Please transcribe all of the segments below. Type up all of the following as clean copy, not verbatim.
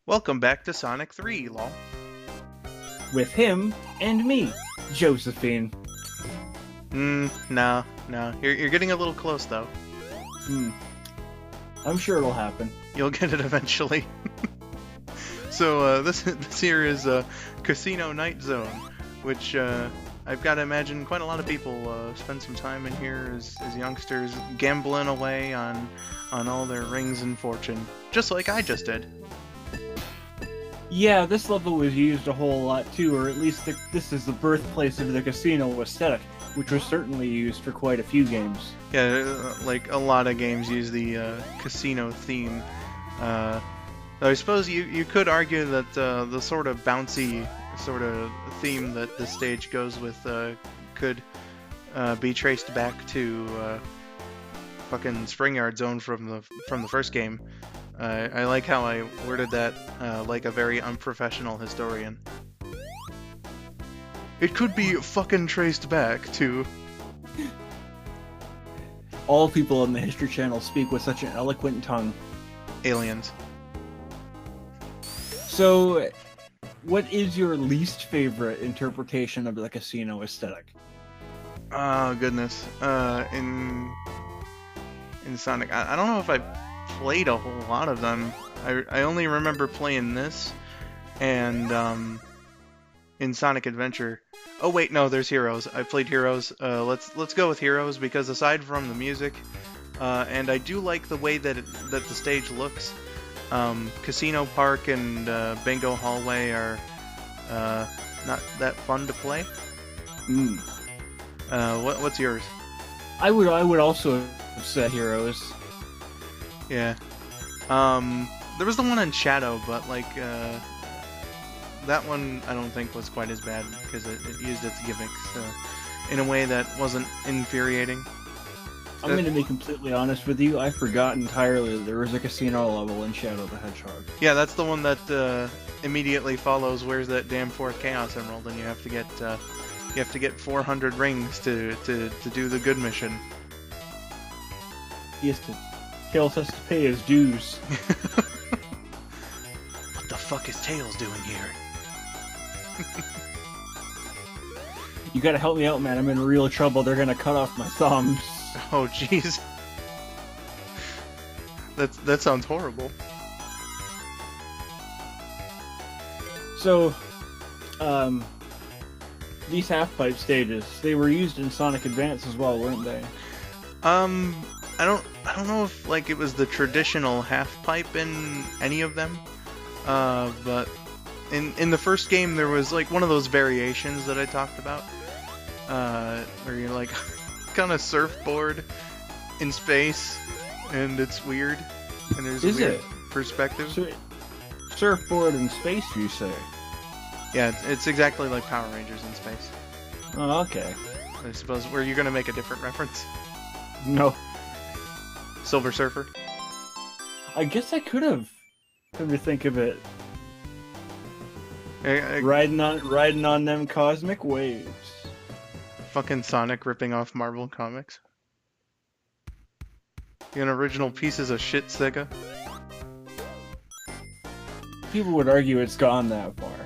Welcome back to Sonic 3, lol. With him and me, Josephine. No. You're getting a little close, though. I'm sure it'll happen. You'll get it eventually. So, this here is Casino Night Zone, which, I've got to imagine quite a lot of people spend some time in here as youngsters gambling away on all their rings and fortune, just like I just did. Yeah, this level was used a whole lot too, or at least this is the birthplace of the casino aesthetic, which was certainly used for quite a few games. Yeah, like a lot of games use the casino theme. I suppose you could argue that the sort of bouncy sort of theme that the stage goes with could be traced back to fucking Spring Yard Zone from the first game. I like how I worded that like a very unprofessional historian. It could be fucking traced back to... All people on the History Channel speak with such an eloquent tongue. Aliens. So, what is your least favorite interpretation of the casino aesthetic? Oh, goodness. In Sonic, I don't know if I played a whole lot of them. I only remember playing this and in Sonic Adventure. Oh wait, no, there's Heroes. I played Heroes. Let's go with Heroes because aside from the music, and I do like the way that the stage looks. Casino Park and Bingo Hallway are not that fun to play. What's yours? I would also have said Heroes. Yeah. There was the one in Shadow, but like that one I don't think was quite as bad because it used its gimmicks in a way that wasn't infuriating. I'm going to be completely honest with you. I forgot entirely that there was a casino level in Shadow the Hedgehog. Yeah, that's the one that immediately follows "Where's that damn fourth Chaos Emerald?" and you have to get 400 rings to do the good mission. Tails has to pay his dues. What the fuck is Tails doing here? You gotta help me out, man. I'm in real trouble. They're gonna cut off my thumbs. Oh, jeez. That sounds horrible. So, these half-pipe stages, they were used in Sonic Advance as well, weren't they? I don't know if like it was the traditional half pipe in any of them, but in the first game there was like one of those variations that I talked about, where you're like on a surfboard in space, and it's weird, and there's a weird perspective. Surfboard in space, you say? Yeah, it's exactly like Power Rangers in space. Oh, okay. I suppose. Were you gonna make a different reference? No. Silver Surfer? I guess I could have. Come to think of it. Riding on them cosmic waves. Fucking Sonic ripping off Marvel Comics. You an original pieces of shit, Sega. People would argue it's gone that far,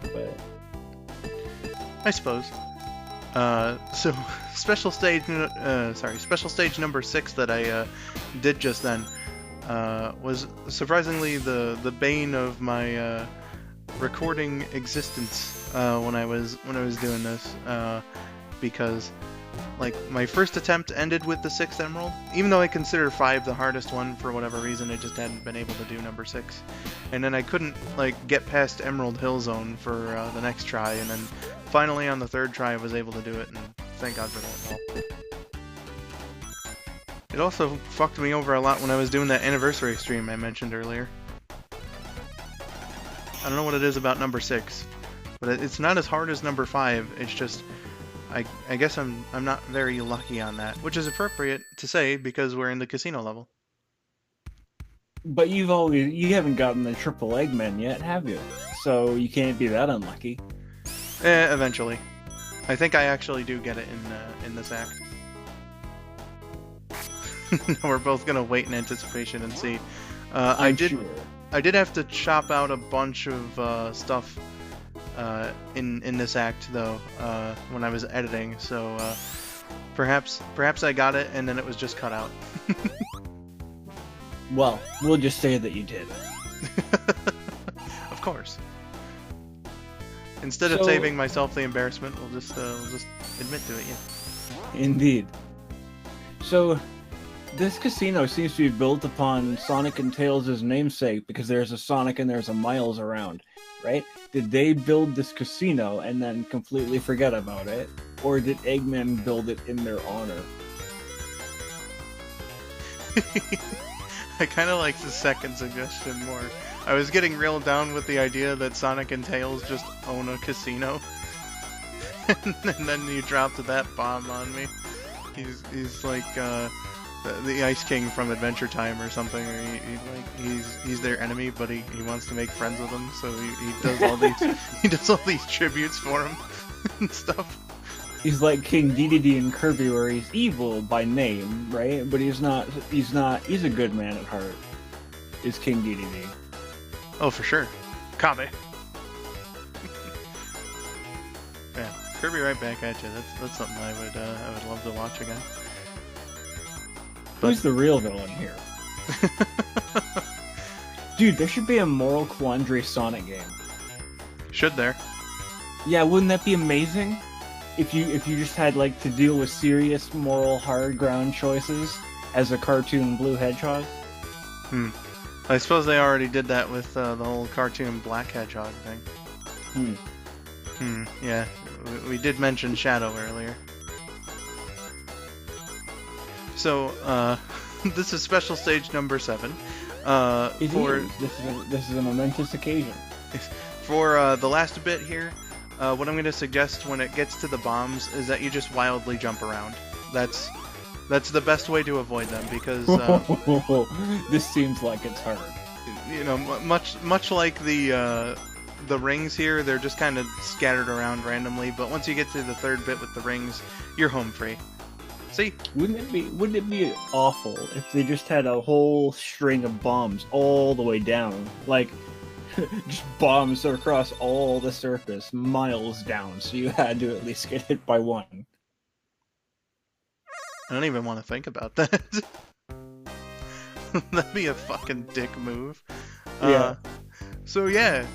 but I suppose. So special stage number 6 that I did just then was surprisingly the bane of my recording existence when I was doing this, because like my first attempt ended with the 6th emerald, even though I consider 5 the hardest one for whatever reason. I just hadn't been able to do number 6, and then I couldn't like get past Emerald Hill Zone for the next try, and then finally on the 3rd try I was able to do it, and thank God for that. It also fucked me over a lot when I was doing that anniversary stream I mentioned earlier. I don't know what it is about number 6, but it's not as hard as number 5. It's just I guess I'm not very lucky on that, which is appropriate to say because we're in the casino level. But you haven't gotten the triple Eggman yet, have you? So you can't be that unlucky. Eventually. I think I actually do get it in this act. We're both gonna wait in anticipation and see. I did. Sure. I did have to chop out a bunch of stuff in this act though when I was editing, so perhaps I got it and then it was just cut out. Well, we'll just say that you did. Of course. Instead of saving myself the embarrassment, we'll just admit to it. Yeah. Indeed. So, this casino seems to be built upon Sonic and Tails' namesake because there's a Sonic and there's a Miles around, right? Did they build this casino and then completely forget about it? Or did Eggman build it in their honor? I kind of like the second suggestion more. I was getting real down with the idea that Sonic and Tails just own a casino. And then you dropped that bomb on me. He's like the Ice King from Adventure Time or something. Or he's their enemy, but he wants to make friends with them, so he does all these he does all these tributes for him and stuff. He's like King Dedede in Kirby, where he's evil by name, right? But he's not. He's a good man at heart. Is King Dedede? Oh, for sure. Kabe. Yeah, Kirby right back at you. That's something I would love to watch again. Who's the real villain here? Dude, there should be a moral quandary Sonic game. Should there? Yeah, wouldn't that be amazing? If you just had like to deal with serious moral hard ground choices as a cartoon Blue Hedgehog. I suppose they already did that with the whole cartoon Black Hedgehog thing. Yeah, we did mention Shadow earlier. So this is special stage number 7. This is a momentous occasion. For the last bit here. What I'm going to suggest when it gets to the bombs is that you just wildly jump around. That's the best way to avoid them because this seems like it's hard. You know, much like the rings here, they're just kind of scattered around randomly. But once you get to the third bit with the rings, you're home free. See? Wouldn't it be awful if they just had a whole string of bombs all the way down, like? Just bombs across all the surface, miles down, so you had to at least get hit by one. I don't even want to think about that. That'd be a fucking dick move. Yeah. So yeah,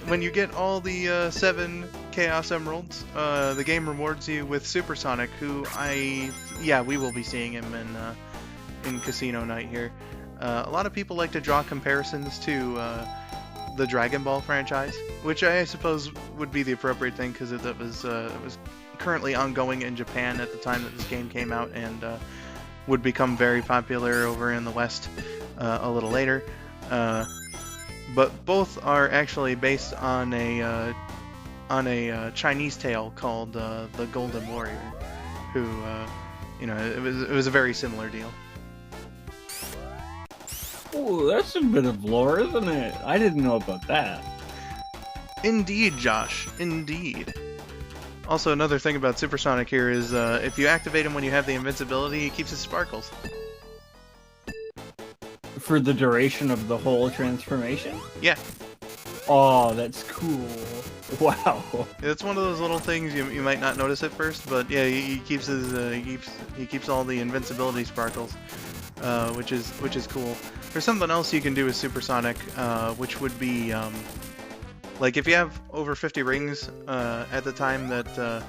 when you get all the 7 Chaos Emeralds, the game rewards you with Supersonic, who we will be seeing him in Casino Night here. A lot of people like to draw comparisons to the Dragon Ball franchise, which I suppose would be the appropriate thing because it was currently ongoing in Japan at the time that this game came out and would become very popular over in the West a little later. But both are actually based on a Chinese tale called the Golden Warrior, who it was a very similar deal. Oh, that's a bit of lore, isn't it? I didn't know about that. Indeed, Josh. Indeed. Also, another thing about Supersonic here is if you activate him when you have the invincibility, he keeps his sparkles. For the duration of the whole transformation? Yeah. Oh, that's cool. Wow. It's one of those little things you might not notice at first, but yeah, he keeps his he keeps all the invincibility sparkles, which is cool. There's something else you can do with Supersonic, which would be like if you have over 50 rings at the time that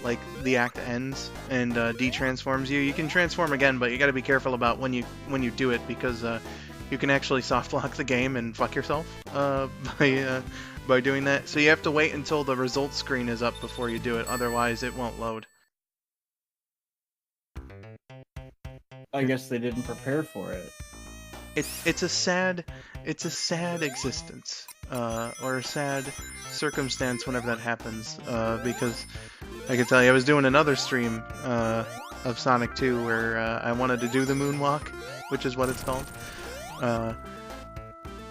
like the act ends and de-transforms you, you can transform again, but you got to be careful about when you do it because you can actually soft lock the game and fuck yourself by doing that. So you have to wait until the results screen is up before you do it, otherwise it won't load. I guess they didn't prepare for it. It's a sad existence, or a sad circumstance whenever that happens, because I can tell you I was doing another stream of Sonic 2 where I wanted to do the moonwalk, which is what it's called,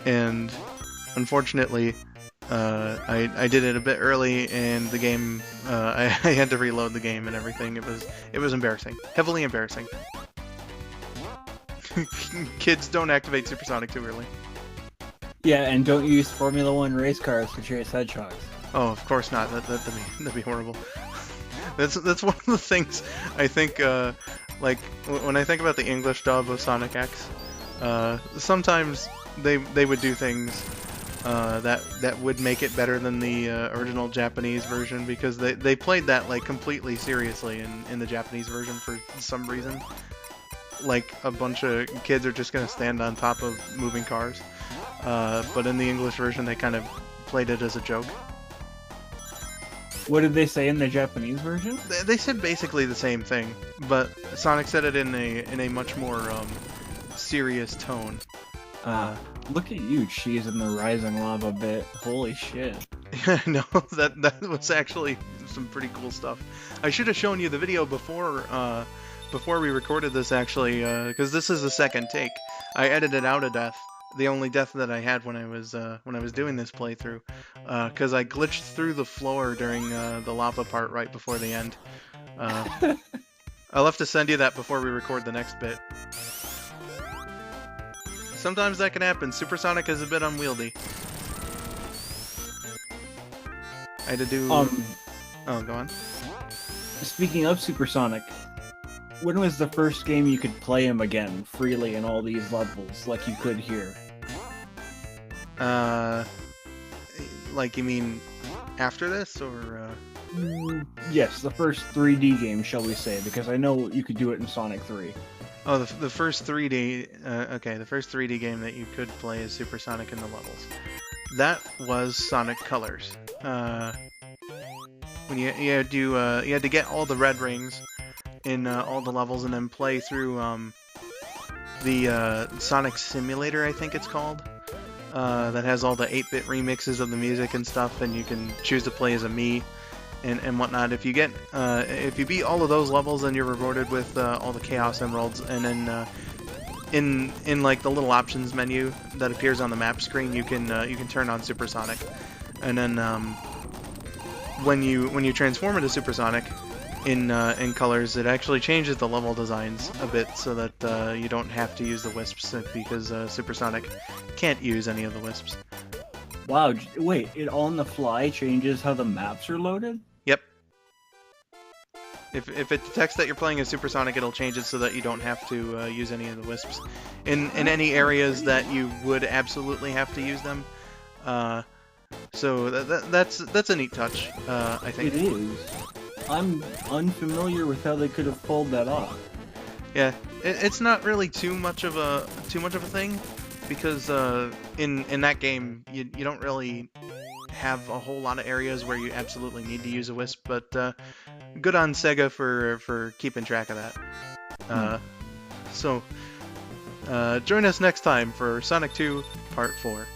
and unfortunately I did it a bit early and the game I had to reload the game and everything. It was embarrassing, heavily embarrassing. Kids, don't activate Supersonic too early. Yeah, and don't use Formula One race cars to chase hedgehogs. Oh, of course not. That'd be horrible. That's one of the things I think. Like when I think about the English dub of Sonic X, sometimes they would do things that would make it better than the original Japanese version, because they played that like completely seriously in the Japanese version for some reason. Like a bunch of kids are just gonna stand on top of moving cars, but in the English version they kind of played it as a joke. What did they say in the Japanese version? They said basically the same thing, but Sonic said it in a much more serious tone. Look at you cheesing the rising lava bit. Holy shit. No, that was actually some pretty cool stuff. I should have shown you the video before we recorded this, actually, because this is the second take. I edited out a death, the only death that I had when I was doing this playthrough, because I glitched through the floor during the lava part right before the end. I'll have to send you that before we record the next bit. Sometimes that can happen. Supersonic is a bit unwieldy. I had to do... Oh, go on. Speaking of Supersonic, when was the first game you could play him again, freely in all these levels, like you could here? Like, you mean after this, or... Yes, the first 3D game, shall we say, because I know you could do it in Sonic 3. Oh, the first 3D... okay, the first 3D game that you could play is Supersonic in the levels. That was Sonic Colors. When you had to get all the red rings in all the levels, and then play through the Sonic Simulator, I think it's called. That has all the 8-bit remixes of the music and stuff, and you can choose to play as a Mii and whatnot. If you beat all of those levels, then you're rewarded with all the Chaos Emeralds, and then in like the little options menu that appears on the map screen, you can turn on Supersonic, and then when you transform into Supersonic in Colors, it actually changes the level designs a bit so that you don't have to use the wisps, because Supersonic can't use any of the wisps. Wow, wait, it on the fly changes how the maps are loaded? Yep. If it detects that you're playing as Supersonic, it'll change it so that you don't have to use any of the wisps in any areas that you would absolutely have to use them. So that's a neat touch, I think. It is. I'm unfamiliar with how they could have pulled that off. Yeah, it's not really too much of a thing, because in that game you don't really have a whole lot of areas where you absolutely need to use a wisp, but good on Sega for keeping track of that. So join us next time for Sonic 2 Part 4.